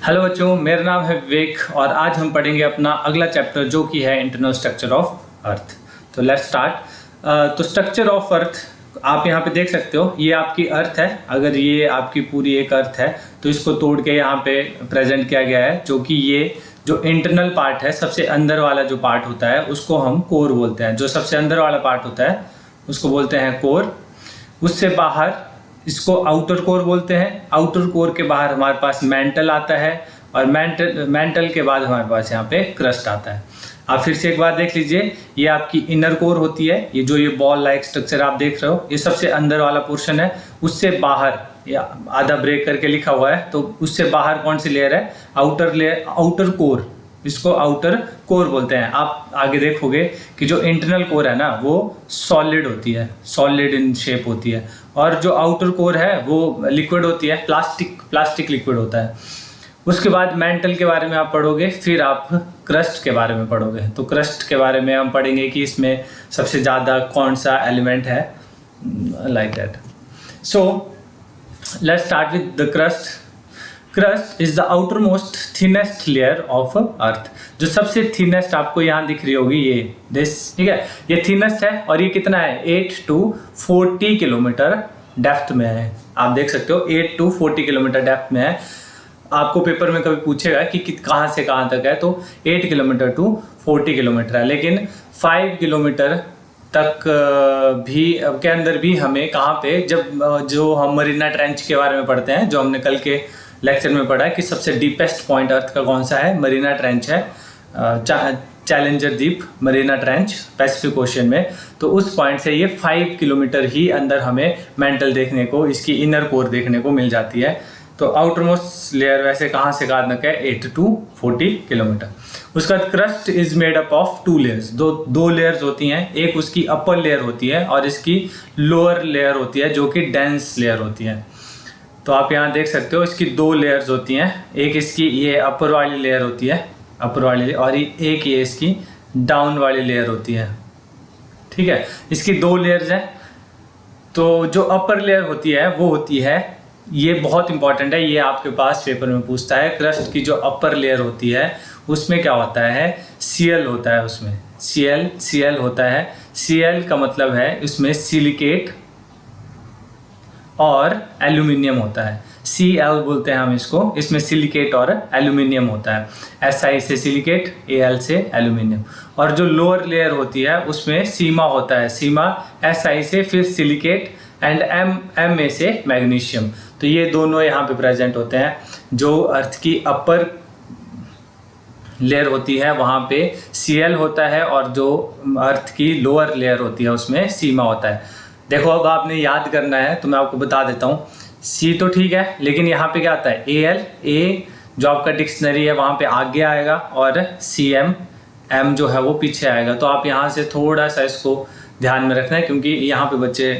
Hello बच्चों, मेरा नाम है विवेक और आज हम पढ़ेंगे अपना अगला चैप्टर जो कि है इंटरनल स्ट्रक्चर ऑफ अर्थ। तो लेट्स स्टार्ट। तो स्ट्रक्चर ऑफ अर्थ आप यहाँ पे देख सकते हो, ये आपकी अर्थ है। अगर ये आपकी पूरी एक अर्थ है तो इसको तोड़ के यहाँ पे प्रेजेंट किया गया है, जो कि ये जो इंटरनल पार्ट है, सबसे अंदर वाला जो पार्ट होता है उसको हम कोर बोलते हैं। जो सबसे अंदर वाला पार्ट होता है उसको बोलते हैं कोर। उससे बाहर इसको आउटर कोर बोलते हैं। आउटर कोर के बाहर हमारे पास मेंटल आता है और मेंटल के बाद हमारे पास यहाँ पे क्रस्ट आता है। आप फिर से एक बार देख लीजिए, ये आपकी इनर कोर होती है। ये जो ये बॉल लाइक स्ट्रक्चर आप देख रहे हो, ये सबसे अंदर वाला पोर्शन है। उससे बाहर या आधा ब्रेक करके लिखा हुआ है, तो उससे बाहर कौन सी लेयर है? Outer layer, outer core. इसको आउटर कोर बोलते हैं। आप आगे देखोगे कि जो इंटरनल कोर है ना, वो सॉलिड होती है, सॉलिड इन शेप होती है, और जो आउटर कोर है वो लिक्विड होती है, प्लास्टिक लिक्विड होता है। उसके बाद मेंटल के बारे में आप पढ़ोगे, फिर आप क्रस्ट के बारे में पढ़ोगे। तो क्रस्ट के बारे में हम पढ़ेंगे कि इसमें सबसे ज़्यादा कौन सा एलिमेंट है, like that. So let's start with the crust. Crust is the outer most thinnest layer of earth. जो सबसे थिनेस्ट आपको यहाँ दिख रही होगी, ये दिस, ठीक है, ये थिनेस्ट है। और ये कितना है? 8 to 40 किलोमीटर डेप्थ में है। आप देख सकते हो 8 to 40 किलोमीटर डेप्थ में है। आपको पेपर में कभी पूछेगा कि कहाँ से कहाँ तक है, तो 8 किलोमीटर to 40 किलोमीटर है। लेकिन 5 किलोमीटर तक भी के अंदर भी हमें कहाँ पे, जब जो हम मरीना ट्रेंच के बारे में पढ़ते हैं, जो हमने कल के लेक्चर में पढ़ा है कि सबसे डीपेस्ट पॉइंट अर्थ का कौन सा है, मरीना ट्रेंच है, चैलेंजर द्वीप, मरीना ट्रेंच, पैसिफिक ओशन में। तो उस पॉइंट से ये 5 किलोमीटर ही अंदर हमें मेंटल देखने को, इसकी इनर कोर देखने को मिल जाती है। तो आउटर मोस्ट लेयर वैसे कहाँ से कहाँ तक है? 8 to 40 किलोमीटर। उसका crust is made up of 2 layers. दो लेयर्स होती हैं। एक उसकी अपर लेयर होती है और इसकी लोअर लेयर होती है, जो कि डेंस लेयर होती है। तो आप यहाँ देख सकते हो इसकी 2 लेयर्स होती हैं। एक इसकी ये अपर वाली लेयर होती है, अपर वाली, और एक ये इसकी डाउन वाली लेयर होती है, ठीक है। इसकी 2 लेयर्स हैं। तो जो अपर लेयर होती है वो होती है, ये बहुत इंपॉर्टेंट है, ये आपके पास पेपर में पूछता है। क्रस्ट की जो अपर लेयर होती है उसमें क्या होता है? सीएल होता है। उसमें सीएल होता है। सीएल का मतलब है इसमें सिलिकेट और एल्यूमिनियम होता है। Cl बोलते हैं हम इसको। इसमें सिलिकेट और एल्यूमिनियम होता है। Si से सिलिकेट, Al से एल्यूमिनियम। और जो लोअर लेयर होती है उसमें सीमा होता है। सीमा Si से, फिर सिलिकेट, एंड Ma से मैग्नीशियम। तो ये दोनों यहाँ पे प्रेजेंट होते हैं। जो अर्थ की अपर लेयर होती है वहाँ पे Cl होता है, और जो अर्थ की लोअर लेयर होती है उसमें सीमा होता है। देखो, अब आपने याद करना है तो मैं आपको बता देता हूँ। सी तो ठीक है, लेकिन यहाँ पे क्या आता है? ए जो आपका डिक्शनरी है वहाँ पे आगे आएगा, और एम जो है वो पीछे आएगा। तो आप यहाँ से थोड़ा सा इसको ध्यान में रखना है, क्योंकि यहाँ पे बच्चे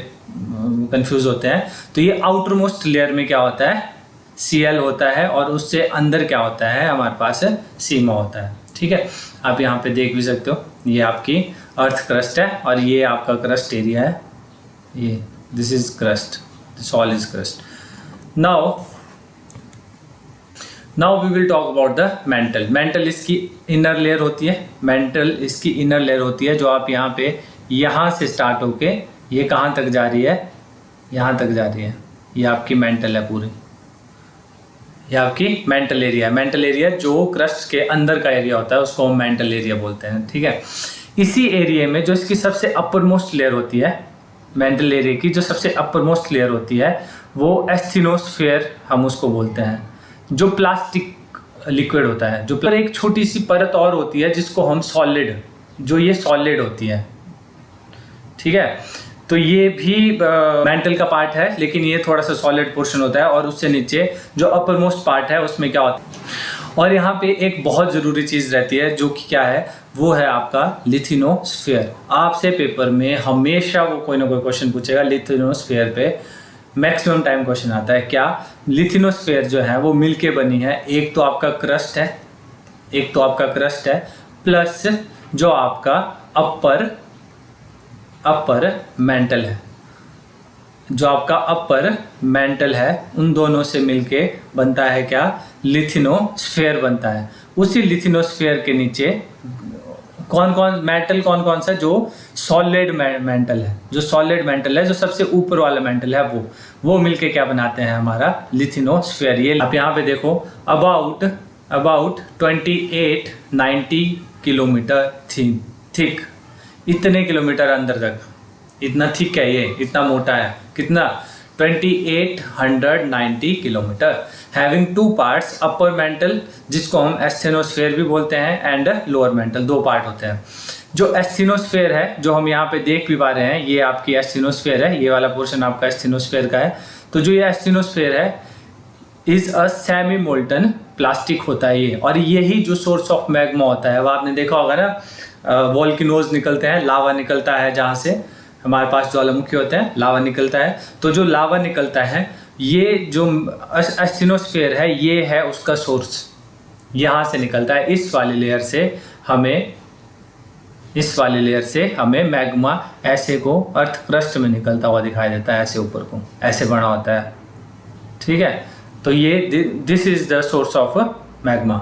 कंफ्यूज होते हैं। तो ये आउटर मोस्ट लेयर में क्या होता है? Cl होता है, और उससे अंदर क्या होता है? हमारे पास सीमा होता है, ठीक है। आप यहाँ पे देख भी सकते हो, ये आपकी अर्थ क्रस्ट है और ये आपका क्रस्ट एरिया है। ये this is crust, this all is crust. Now we will talk about the mantle. Mantle इसकी इनर लेयर होती है। मेंटल इसकी इनर लेयर होती है, जो आप यहाँ पे, यहाँ से स्टार्ट होके ये कहाँ तक जा रही है? यहाँ तक जा रही है। ये आपकी मेंटल है पूरी, ये आपकी मेंटल एरिया है। मेंटल एरिया जो क्रस्ट के अंदर का एरिया होता है उसको हम मेंटल एरिया बोलते हैं, ठीक है। इसी एरिया में जो इसकी सबसे अपर मोस्ट लेयर होती है, मेंटल एरिया की जो सबसे अपर मोस्ट लेयर होती है, वो एस्थेनोस्फीयर हम उसको बोलते हैं, जो प्लास्टिक लिक्विड होता है। जो पर एक छोटी सी परत और होती है जिसको हम सॉलिड, जो ये सॉलिड होती है, ठीक है। तो ये भी मेंटल का पार्ट है, लेकिन ये थोड़ा सा सॉलिड पोर्शन होता है। और उससे नीचे जो अपर मोस्ट पार्ट है उसमें क्या होता है? और यहाँ पे एक बहुत ज़रूरी चीज़ रहती है, जो कि क्या है? वो है आपका लिथेनोस्फीयर। आपसे पेपर में हमेशा वो कोई ना कोई क्वेश्चन पूछेगा लिथेनोस्फीयर पे। मैक्सिमम टाइम क्वेश्चन आता है। क्या? लिथेनोस्फीयर जो है वो मिलके बनी है। एक तो आपका क्रस्ट है, प्लस जो आपका अपर मेंटल है। जो आपका अपर मेंटल है, उन दोनों से मिलके बनता है क्या? लिथिनोस्फेयर बनता है। उसी लिथिनोस्फेयर के नीचे कौन कौन सा जो सॉलिड मेंटल है, जो सबसे ऊपर वाला मेंटल है वो मिलके क्या बनाते हैं हमारा लिथिनोस्फेयर। ये आप यहाँ पे देखो अबाउट 2890 किलोमीटर थिक, इतने किलोमीटर अंदर तक, इतना थिक है ये, इतना मोटा है, कितना 2890 kilometre. Having two parts, upper mantle जिसको हम एस्थेनोस्फेयर भी बोलते हैं एंड लोअर मेंटल, दो पार्ट होते हैं। जो एस्थेनोस्फेयर है जो हम यहाँ पे देख भी पा रहे हैं, ये आपकी एस्थेनोस्फेयर है, ये वाला पोर्शन आपका एस्थेनोस्फेयर का है। तो जो ये एस्थेनोस्फेयर है is a semi molten plastic होता है ये, और यही जो सोर्स ऑफ मैग्मा होता है। वो आपने देखा होगा ना, वोल्केनोज निकलते हैं, लावा निकलता है, जहाँ से हमारे पास ज्वालामुखी होते हैं, लावा निकलता है। तो जो लावा निकलता है, ये जो एस्थेनोस्फेयर है, ये है उसका सोर्स, यहाँ से निकलता है। इस वाली लेयर से हमें मैग्मा ऐसे को अर्थ क्रस्ट में निकलता हुआ दिखाई देता है, ऐसे ऊपर को ऐसे बना होता है, ठीक है। तो ये this is the source of magma.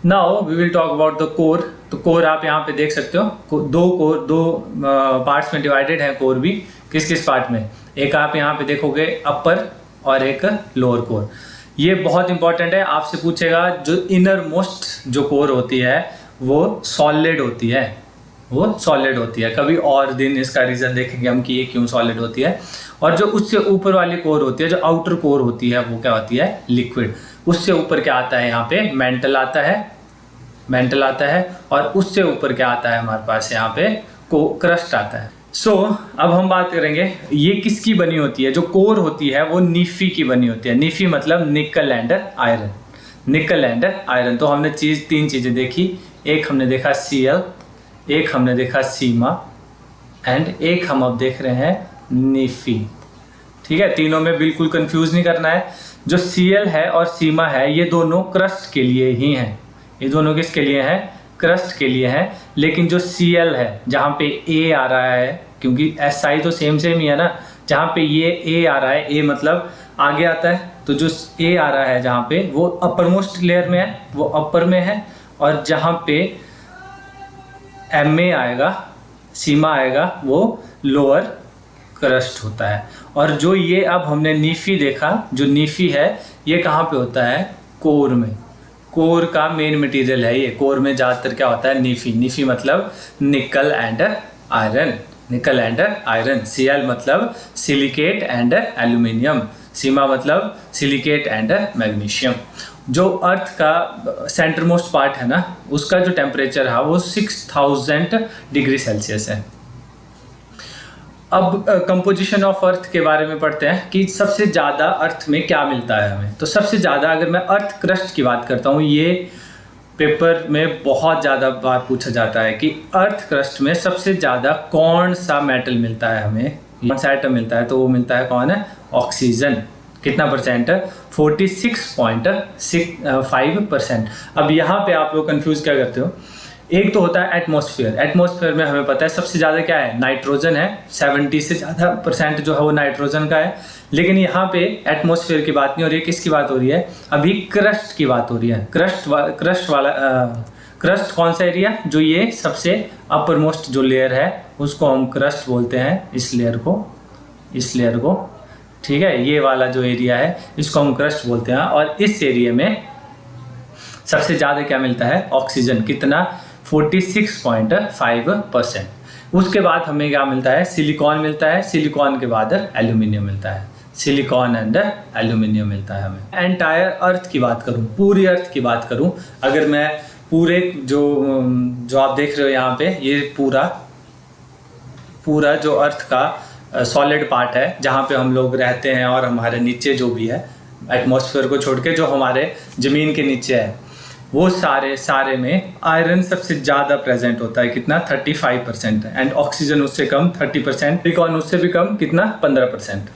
Now we will talk about the core. तो कोर आप यहाँ पे देख सकते हो, दो पार्ट्स में डिवाइडेड है कोर भी। किस किस पार्ट में? एक आप यहाँ पे देखोगे अपर और एक लोअर कोर। ये बहुत इंपॉर्टेंट है, आपसे पूछेगा जो इनर मोस्ट जो कोर होती है वो सॉलिड होती है। कभी और दिन इसका रीज़न देखेंगे हम कि ये क्यों सॉलिड होती है। और जो उससे ऊपर वाली कोर होती है, जो आउटर कोर होती है, वो क्या होती है? लिक्विड। उससे ऊपर क्या आता है? यहाँ पे मेंटल आता है, और उससे ऊपर क्या आता है हमारे पास? यहाँ पे क्रस्ट आता है। अब हम बात करेंगे ये किसकी बनी होती है। जो कोर होती है वो नीफी की बनी होती है। नीफी मतलब निकल एंड आयरन। तो हमने तीन चीज़ें देखी, एक हमने देखा Cl, एक हमने देखा सीमा, एंड एक हम अब देख रहे हैं नीफी, ठीक है। तीनों में बिल्कुल कंफ्यूज नहीं करना है। जो Cl है और सीमा है, ये दोनों क्रस्ट के लिए ही हैं। ये दोनों किसके लिए हैं? क्रस्ट के लिए हैं। लेकिन जो Cl है, जहाँ पे A आ रहा है, क्योंकि SI तो सेम ही है ना, जहाँ पे ये A आ रहा है, A मतलब आगे आता है, तो जो A आ रहा है जहाँ पे, वो अपर मोस्ट लेयर में है, वो अपर में है। और जहाँ पे Ma आएगा, सीमा आएगा, वो लोअर क्रस्ट होता है। और जो ये अब हमने नीफी देखा, जो नीफी है, ये कहाँ पे होता है? कोर में। कोर का मेन मटेरियल है ये। कोर में ज़्यादातर क्या होता है? नीफी मतलब निकल एंड आयरन। Cl मतलब सिलिकेट एंड एल्यूमिनियम। सीमा मतलब सिलिकेट एंड मैग्नीशियम। जो अर्थ का सेंटर मोस्ट पार्ट है ना, उसका जो टेम्परेचर है वो 6000 डिग्री सेल्सियस है। अब कंपोजिशन ऑफ अर्थ के बारे में पढ़ते हैं कि सबसे ज़्यादा अर्थ में क्या मिलता है हमें। तो सबसे ज़्यादा, अगर मैं अर्थ क्रस्ट की बात करता हूँ, ये पेपर में बहुत ज़्यादा बार पूछा जाता है कि अर्थ क्रस्ट में सबसे ज़्यादा कौन सा मेटल मिलता है हमें, कौन सा एटम मिलता है। तो वो मिलता है कौन है? ऑक्सीजन। कितना परसेंट? 46.5%। अब यहाँ पे आप लोग कंफ्यूज क्या करते हो? एक तो होता है एटमॉस्फेयर में हमें पता है सबसे ज़्यादा क्या है? नाइट्रोजन है। 70 से ज़्यादा परसेंट जो है वो नाइट्रोजन का है। लेकिन यहाँ पे एटमॉस्फेयर की बात नहीं हो रही है, किसकी बात हो रही है? अभी क्रस्ट की बात हो रही है। क्रस्ट कौन सा एरिया? जो ये सबसे अपर मोस्ट जो लेयर है उसको हम क्रस्ट बोलते हैं। इस लेयर को, ठीक है, ये वाला जो एरिया है इसको हम क्रस्ट बोलते हैं। और इस एरिया में सबसे ज़्यादा क्या मिलता है? ऑक्सीजन। कितना? 46.5%। उसके बाद हमें क्या मिलता है? सिलिकॉन मिलता है। सिलिकॉन के बाद एल्यूमिनियम मिलता है। सिलिकॉन एंड एल्यूमिनियम मिलता है हमें। एंटायर अर्थ की बात करूं, पूरी अर्थ की बात करूं, अगर मैं पूरे जो आप देख रहे हो यहाँ पे, ये पूरा जो अर्थ का सॉलिड पार्ट है, जहाँ पे हम लोग रहते हैं, और हमारे नीचे जो भी है एटमॉस्फेयर को छोड़ के जो हमारे ज़मीन के नीचे है, वो सारे में आयरन सबसे ज़्यादा प्रेजेंट होता है। कितना? 35%। एंड ऑक्सीजन उससे कम 30%। सिलिकॉन उससे भी कम, कितना? 15%।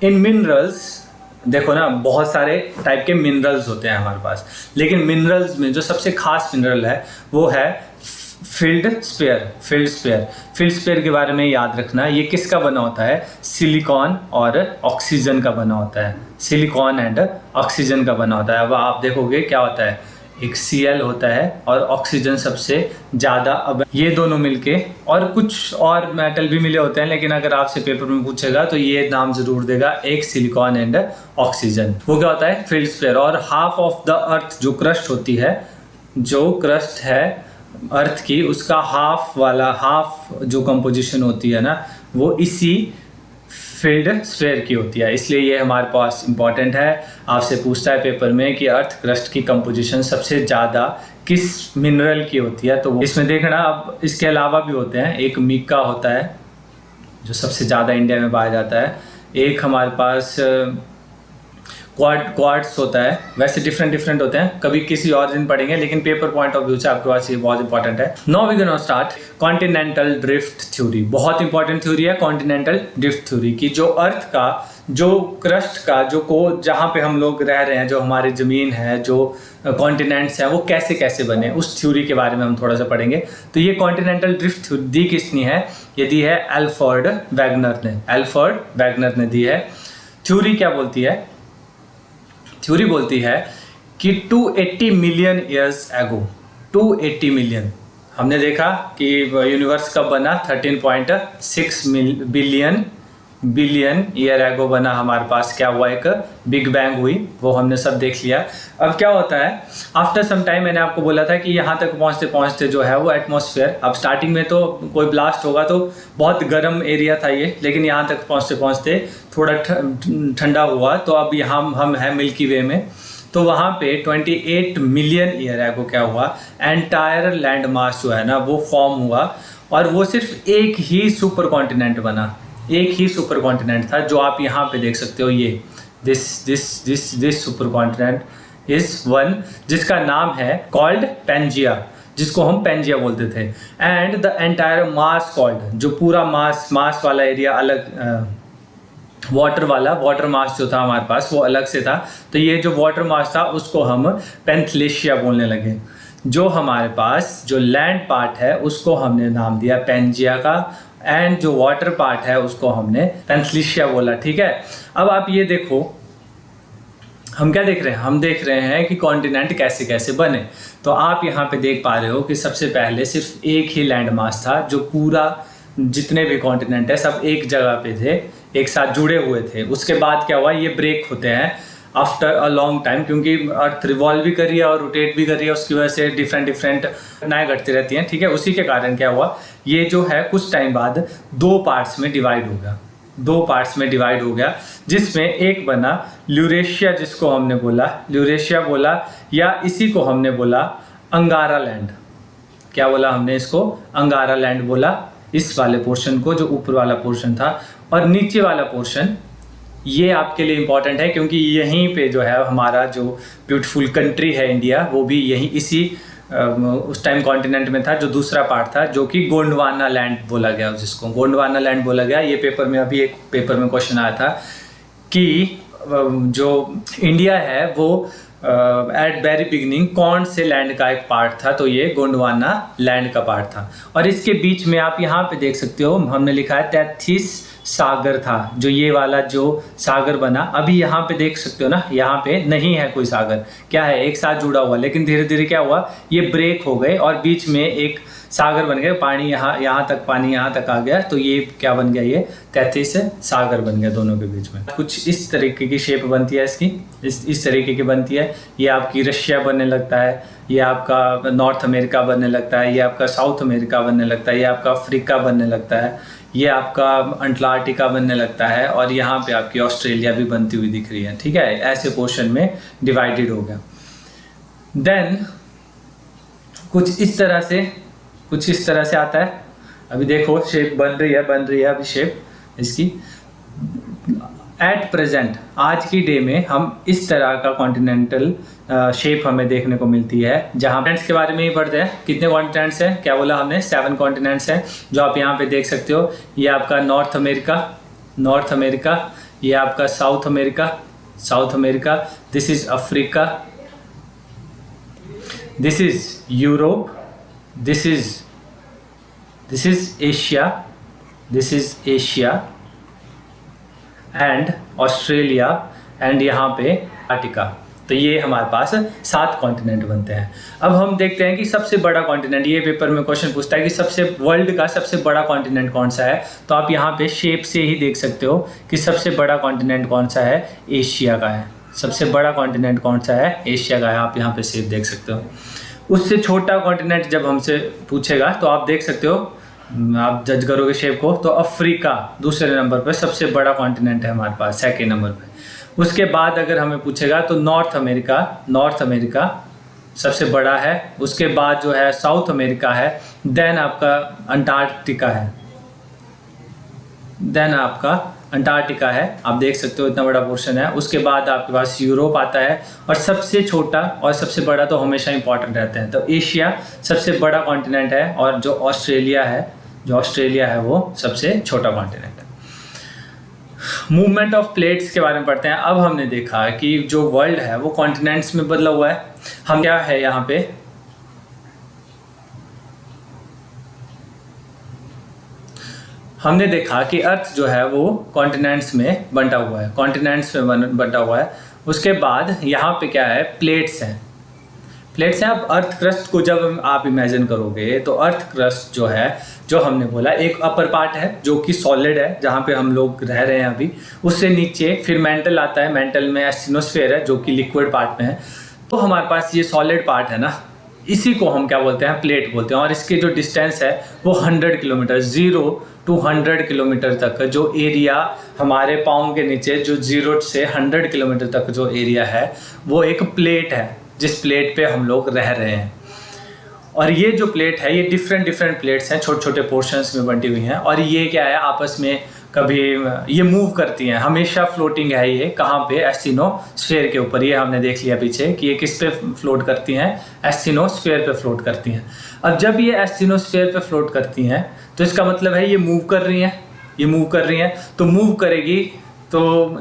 इन मिनरल्स देखो ना, बहुत सारे टाइप के मिनरल्स होते हैं हमारे पास, लेकिन मिनरल्स में जो सबसे खास मिनरल है वो है फील्ड स्पेयर के बारे में याद रखना। ये किसका बना होता है? सिलिकॉन और ऑक्सीजन का बना होता है। सिलिकॉन एंड ऑक्सीजन का बना होता है। अब आप देखोगे क्या होता है, एक Cl होता है और ऑक्सीजन सबसे ज़्यादा। अब ये दोनों मिलके, और कुछ और मेटल भी मिले होते हैं, लेकिन अगर आपसे पेपर में पूछेगा तो ये नाम ज़रूर देगा, एक सिलिकॉन एंड ऑक्सीजन। वो क्या होता है, फील्डस्फेयर। और हाफ ऑफ द अर्थ जो क्रस्ट होती है, जो क्रस्ट है अर्थ की, उसका हाफ जो कंपोजिशन होती है ना, वो इसी फील्ड स्फीयर की होती है। इसलिए ये हमारे पास इंपॉर्टेंट है। आपसे पूछता है पेपर में कि अर्थ क्रस्ट की कंपोजिशन सबसे ज़्यादा किस मिनरल की होती है, तो इसमें देखना। अब इसके अलावा भी होते हैं, एक मिका होता है जो सबसे ज़्यादा इंडिया में पाया जाता है, एक हमारे पास क्वार्ट्स होता है। वैसे डिफरेंट होते हैं, कभी किसी और दिन पढ़ेंगे, लेकिन पेपर पॉइंट ऑफ व्यू से आपके पास ये बहुत इंपॉर्टेंट है। Now we gonna start continental drift theory. बहुत इंपॉर्टेंट थ्योरी है कॉन्टिनेंटल ड्रिफ्ट थ्योरी की, जो अर्थ का, जो क्रस्ट का, जहाँ पे हम लोग रह रहे हैं, जो हमारी ज़मीन है, जो कॉन्टिनेंट्स हैं, वो कैसे कैसे बने, उस थ्योरी के बारे में हम थोड़ा सा पढ़ेंगे। तो ये कॉन्टिनेंटल ड्रिफ्ट थ्योरी दी किसने है, ये दी है एल्फ्रेड वैगनर ने दी है। थ्योरी क्या बोलती है, थ्योरी बोलती है कि 280 मिलियन ईयर्स एगो, 280 मिलियन, हमने देखा कि यूनिवर्स कब बना, 13.6 बिलियन ईयर एगो बना हमारे पास। क्या हुआ, एक बिग बैंग हुई, वो हमने सब देख लिया। अब क्या होता है, आफ्टर सम टाइम, मैंने आपको बोला था कि यहाँ तक पहुँचते पहुँचते जो है वो एटमॉस्फेयर, अब स्टार्टिंग में तो कोई ब्लास्ट होगा तो बहुत गर्म एरिया था ये, लेकिन यहाँ तक पहुँचते पहुँचते थोड़ा ठंडा हुआ। तो अब यहाँ हम हैं मिल्की वे में, तो वहाँ पे 28 मिलियन ईयर एगो क्या हुआ, एंटायर लैंड मास जो है ना वो फॉर्म हुआ, और वो सिर्फ एक ही सुपर कॉन्टिनेंट बना, एक ही सुपर कॉन्टिनेंट था, जो आप यहाँ पे देख सकते हो। ये this super continent is one, जिसका नाम है कॉल्ड पेंजिया, जिसको हम पेंजिया बोलते थे। And the entire mass called, जो पूरा मास वाला एरिया अलग, वाटर मास जो था हमारे पास वो अलग से था। तो ये जो वाटर मास था उसको हम पेंथलेशिया बोलने लगे। जो हमारे पास जो लैंड पार्ट है उसको हमने नाम दिया पेंजिया का, एंड जो वाटर पार्ट है उसको हमने पेंथलेशिया बोला। ठीक है, अब आप ये देखो, हम क्या देख रहे हैं, हम देख रहे हैं कि कॉन्टिनेंट कैसे कैसे बने। तो आप यहाँ पे देख पा रहे हो कि सबसे पहले सिर्फ एक ही लैंड मास था, जो पूरा जितने भी कॉन्टिनेंट है सब एक जगह पे थे, एक साथ जुड़े हुए थे। उसके बाद क्या हुआ, ये ब्रेक होते हैं आफ्टर अ लॉन्ग टाइम, क्योंकि अर्थ रिवॉल्व भी कर रही है और रोटेट भी कर रही है, उसकी वजह से डिफरेंट घटनाएं घटती रहती हैं। ठीक है, उसी के कारण क्या हुआ, ये जो है कुछ टाइम बाद दो पार्ट्स में डिवाइड हो गया, जिसमें एक बना ल्यूरेशिया, जिसको हमने बोला या इसी को हमने बोला अंगारा लैंड। क्या बोला हमने इसको, अंगारा लैंड बोला, इस वाले पोर्शन को, जो ऊपर वाला पोर्शन था। और नीचे वाला पोर्शन ये आपके लिए इम्पॉर्टेंट है, क्योंकि यहीं पे जो है हमारा जो ब्यूटीफुल कंट्री है इंडिया, वो भी यहीं इसी उस टाइम कॉन्टिनेंट में था, जो दूसरा पार्ट था, जो कि गोंडवाना लैंड बोला गया, जिसको गोंडवाना लैंड बोला गया। ये पेपर में, अभी एक पेपर में क्वेश्चन आया था कि जो इंडिया है वो एट वेरी बिगिनिंग कौन से लैंड का एक पार्ट था, तो ये गोंडवाना लैंड का पार्ट था। और इसके बीच में आप यहाँ पे देख सकते हो, हमने लिखा है तैथिस सागर था, जो ये वाला जो सागर बना। अभी यहाँ पे देख सकते हो ना, यहाँ पे नहीं है कोई सागर, क्या है, एक साथ जुड़ा हुआ, लेकिन धीरे धीरे क्या हुआ, ये ब्रेक हो गए और बीच में एक सागर बन गया, पानी यहाँ तक आ गया, तो ये क्या बन गया, ये तैतीस सागर बन गया दोनों के बीच में। कुछ इस तरीके की शेप बनती है इसकी, इस तरीके की बनती है। ये आपकी रशिया बनने लगता है, ये आपका नॉर्थ अमेरिका बनने लगता है, ये आपका साउथ अमेरिका बनने लगता है, ये आपका अफ्रीका बनने लगता है, ये आपका अंटार्कटिका बनने लगता है, और यहाँ पे आपकी ऑस्ट्रेलिया भी बनती हुई दिख रही है। ठीक है, ऐसे पोर्शन में डिवाइडेड हो गया। देन कुछ इस तरह से आता है। अभी देखो शेप बन रही है अभी शेप इसकी। एट प्रेजेंट, आज की डे में हम इस तरह का कॉन्टिनेंटल शेप हमें देखने को मिलती है, जहाँ कॉन्टिनेंट्स के बारे में ही पढ़ते हैं। कितने कॉन्टिनेंट्स हैं, क्या बोला हमने, 7 कॉन्टिनेंट्स हैं, जो आप यहाँ पे देख सकते हो। ये आपका नॉर्थ अमेरिका, ये आपका south America, this is Africa, this is Europe, this is Asia, and Australia, and यहाँ पे अंटार्कटिका। तो ये हमारे पास 7 कॉन्टिनेंट बनते हैं। अब हम देखते हैं कि सबसे बड़ा कॉन्टिनेंट, ये पेपर में क्वेश्चन पूछता है कि वर्ल्ड का सबसे बड़ा कॉन्टिनेंट कौन सा है। तो आप यहाँ पे शेप से ही देख सकते हो कि सबसे बड़ा कॉन्टिनेंट कौन सा है, एशिया का है। सबसे बड़ा कॉन्टिनेंट कौन सा है, एशिया का है। आप यहाँ पे शेप देख सकते हो। उससे छोटा कॉन्टिनेंट जब हमसे पूछेगा तो आप देख सकते हो, आप जज करोगे शेप को, तो अफ्रीका दूसरे नंबर पर सबसे बड़ा कॉन्टिनेंट है हमारे पास, सेकेंड नंबर पे। उसके बाद अगर हमें पूछेगा तो नॉर्थ अमेरिका सबसे बड़ा है। उसके बाद जो है साउथ अमेरिका है, देन आपका अंटार्कटिका है। आप देख सकते हो इतना बड़ा पोर्शन है। उसके बाद आपके पास यूरोप आता है, और सबसे छोटा और सबसे बड़ा तो हमेशा इंपॉर्टेंट रहते हैं। तो एशिया सबसे बड़ा कॉन्टिनेंट है, और जो ऑस्ट्रेलिया है वो सबसे छोटा कॉन्टिनेंट है। मूवमेंट ऑफ प्लेट्स के बारे में पढ़ते हैं। अब हमने देखा कि जो वर्ल्ड है वो कॉन्टिनेंट्स में बदला हुआ है। हम क्या है यहाँ पे, हमने देखा कि अर्थ जो है वो कॉन्टिनेंट्स में बंटा हुआ है। उसके बाद यहाँ पे क्या है, प्लेट्स हैं। अब अर्थ क्रस्ट को जब आप इमेजिन करोगे तो अर्थ क्रस्ट जो है, जो हमने बोला, एक अपर पार्ट है जो कि सॉलिड है, जहाँ पे हम लोग रह रहे हैं अभी। उससे नीचे फिर मेंटल आता है, मेंटल में एस्थिनोस्फीयर है जो कि लिक्विड पार्ट में है। तो हमारे पास ये सॉलिड पार्ट है ना, इसी को हम क्या बोलते हैं, प्लेट बोलते हैं। और इसके जो डिस्टेंस है वो 100 किलोमीटर, 0 to 100 किलोमीटर तक जो एरिया हमारे पाँव के नीचे, जो 0 से 100 किलोमीटर तक जो एरिया है, वो एक प्लेट है जिस प्लेट पे हम लोग रह रहे हैं। और ये जो प्लेट है, ये डिफरेंट प्लेट्स हैं, छोटे छोटे पोर्शंस में बंटी हुई हैं। और ये क्या है, आपस में कभी ये मूव करती हैं, हमेशा फ्लोटिंग है। ये कहाँ पे, एस्थिनोस्फीयर के ऊपर। ये हमने देख लिया पीछे कि ये किस पे फ्लोट करती हैं, एस्थिनोस्फीयर पे फ्लोट करती हैं। अब जब ये एस्थिनोस्फीयर पे फ्लोट करती हैं तो इसका मतलब है ये मूव कर रही हैं। तो मूव करेगी तो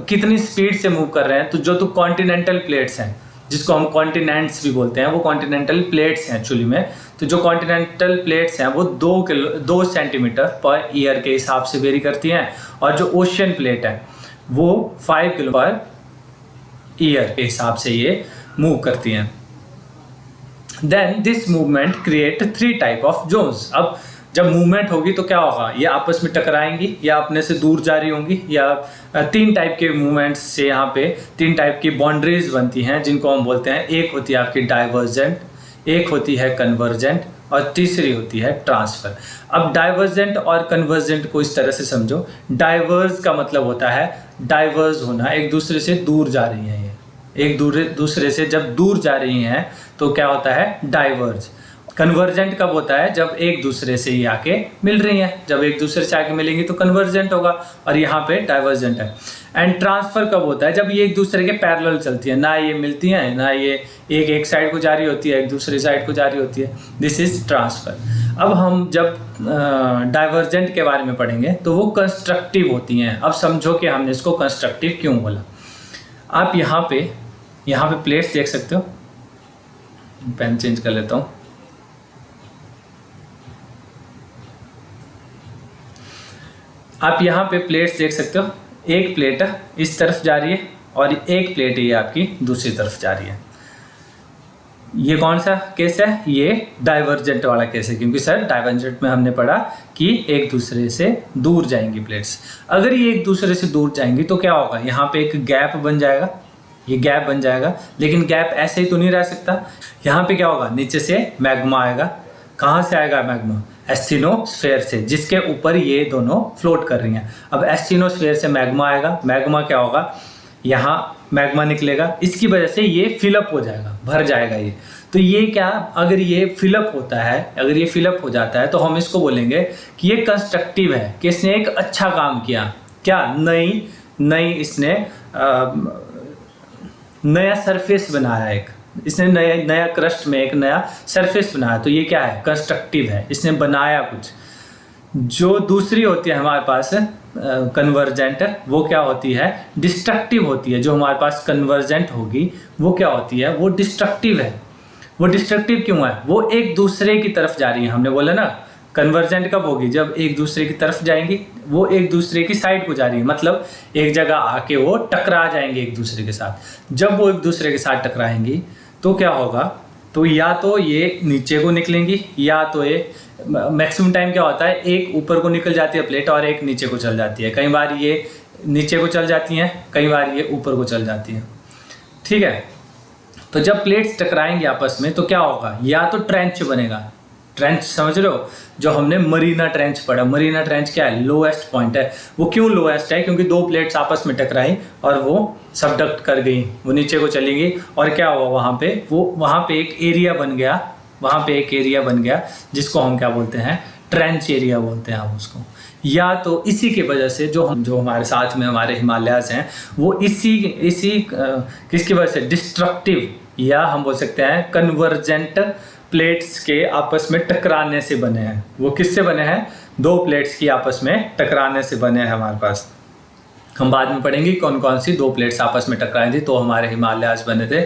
कितनी स्पीड से मूव कर रहे हैं, तो जो तो कॉन्टिनेंटल प्लेट्स हैं, जिसको हम कॉन्टिनेंट्स भी बोलते हैं, वो कॉन्टिनेंटल प्लेट्स हैं एक्चुअली में। तो जो कॉन्टिनेंटल प्लेट्स हैं वो 2 सेंटीमीटर पर ईयर के हिसाब से वेरी करती हैं, और जो ओशियन प्लेट है वो 5 किलो पर ईयर के हिसाब से ये मूव करती हैं। Then this movement create 3 type of zones. अब जब मूवमेंट होगी तो क्या होगा, ये आपस में टकराएंगी या अपने से दूर जा रही होंगी, या 3 टाइप के मूवमेंट्स से यहाँ पे 3 टाइप की बाउंड्रीज बनती हैं, जिनको हम बोलते हैं, एक होती है आपकी डाइवर्जेंट, एक होती है कन्वर्जेंट, और तीसरी होती है ट्रांसफर। अब डाइवर्जेंट और कन्वर्जेंट को इस तरह से समझो। डाइवर्ज का मतलब होता है डाइवर्ज होना, एक दूसरे से दूर जा रही हैं। ये एक दूसरे से जब दूर जा रही हैं तो क्या होता है, डाइवर्ज। कन्वर्जेंट कब होता है, जब एक दूसरे से ही आके मिल रही हैं। जब एक दूसरे से आके मिलेंगी तो कन्वर्जेंट होगा, और यहाँ पे डाइवर्जेंट है। एंड ट्रांसफर कब होता है, जब ये एक दूसरे के पैरेलल चलती है, ना ये मिलती हैं, ना ये एक साइड को जा रही होती है, एक दूसरी साइड को जा रही होती है। This is transfer. अब हम जब डाइवर्जेंट के बारे में पढ़ेंगे तो वो कंस्ट्रक्टिव होती हैं। अब समझो कि हमने इसको कंस्ट्रक्टिव क्यों बोला। आप यहाँ पे प्लेट्स देख सकते हो, पेन चेंज कर लेता हूँ। आप यहाँ पे प्लेट्स देख सकते हो, एक प्लेट इस तरफ जा रही है और एक प्लेट ये आपकी दूसरी तरफ जा रही है। ये कौन सा केस है, ये डाइवर्जेंट वाला केस है, क्योंकि सर डाइवर्जेंट में हमने पढ़ा कि एक दूसरे से दूर जाएंगी प्लेट्स। अगर ये एक दूसरे से दूर जाएंगी तो क्या होगा, यहाँ पे एक गैप बन जाएगा, ये गैप बन जाएगा। लेकिन गैप ऐसे ही तो नहीं रह सकता, यहाँ पे क्या होगा, नीचे से मैग्मा आएगा। कहाँ से आएगा मैग्मा, एस्थिनोस्फीयर से, जिसके ऊपर ये दोनों फ्लोट कर रही हैं। अब एस्थिनोस्फीयर से मैग्मा आएगा, मैग्मा क्या होगा, यहाँ मैग्मा निकलेगा, इसकी वजह से ये फिलअप हो जाएगा, भर जाएगा ये। तो ये क्या, अगर ये फिलअप होता है, अगर ये फिलअप हो जाता है तो हम इसको बोलेंगे कि ये कंस्ट्रक्टिव है, कि इसने एक अच्छा काम किया। क्या, नई इसने नया सरफेस बनाया, एक इसने नया क्रस्ट में एक नया सरफेस बनाया। तो ये क्या है, कंस्ट्रक्टिव है, इसने बनाया कुछ। जो दूसरी होती है हमारे पास कन्वर्जेंट, वो क्या होती है, डिस्ट्रक्टिव होती है। जो हमारे पास कन्वर्जेंट होगी वो क्या होती है, वो डिस्ट्रक्टिव है। वो डिस्ट्रक्टिव क्यों है, वो एक दूसरे की तरफ जा रही है। हमने बोला ना कन्वर्जेंट कब होगी? जब एक दूसरे की तरफ जाएंगी, वो एक दूसरे की साइड को जा रही है, मतलब एक जगह आके वो टकरा जाएंगे एक दूसरे के साथ। जब वो एक दूसरे के साथ टकराएंगी तो क्या होगा? तो या तो ये नीचे को निकलेंगी, या तो ये मैक्सिमम टाइम क्या होता है, एक ऊपर को निकल जाती है प्लेट और एक नीचे को चल जाती है। कई बार ये नीचे को चल जाती हैं, कई बार ये ऊपर को चल जाती हैं। ठीक है, तो जब प्लेट्स टकराएंगे आपस में तो क्या होगा? या तो ट्रेंच बनेगा। ट्रेंच समझ रहे हो? जो हमने मरीना ट्रेंच पढ़ा। मरीना ट्रेंच क्या है? लोएस्ट पॉइंट है। वो क्यों लोएस्ट है? क्योंकि दो प्लेट्स आपस में टकराई और वो सबडक्ट कर गई, वो नीचे को चली गई, और क्या हुआ वहाँ पे? वहाँ पे एक एरिया बन गया, वहाँ पे एक एरिया बन गया जिसको हम क्या बोलते हैं? ट्रेंच एरिया बोलते हैं हम उसको। या तो इसी की वजह से जो हमारे साथ में हमारे हिमालयाज हैं, वो इसी किसकी वजह से? डिस्ट्रक्टिव, या हम बोल सकते हैं कन्वर्जेंट प्लेट्स के आपस में टकराने से बने हैं। वो किससे बने हैं? दो प्लेट्स की आपस में टकराने से बने हैं हमारे पास। हम बाद में पढ़ेंगे कौन कौन सी दो प्लेट्स आपस में टकराई थी तो हमारे हिमालयाज बने थे।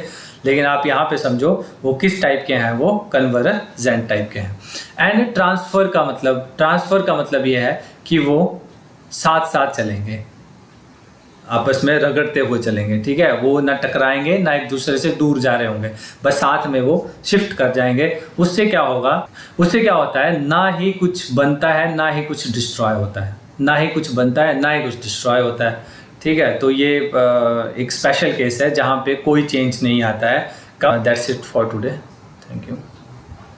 लेकिन आप यहाँ पे समझो वो किस टाइप के हैं? वो कन्वर्जेंट टाइप के हैं। एंड ट्रांसफ़र का मतलब ये है कि वो साथ साथ चलेंगे, आपस में रगड़ते हुए चलेंगे। ठीक है, वो ना टकराएंगे ना एक दूसरे से दूर जा रहे होंगे, बस साथ में वो शिफ्ट कर जाएंगे। उससे क्या होगा? उससे क्या होता है? ना ही कुछ बनता है ना ही कुछ डिस्ट्रॉय होता है। ना ही कुछ बनता है ना ही कुछ डिस्ट्रॉय होता है। ठीक है, तो ये एक स्पेशल केस है जहाँ पे कोई चेंज नहीं आता है। That's it for today. Thank you.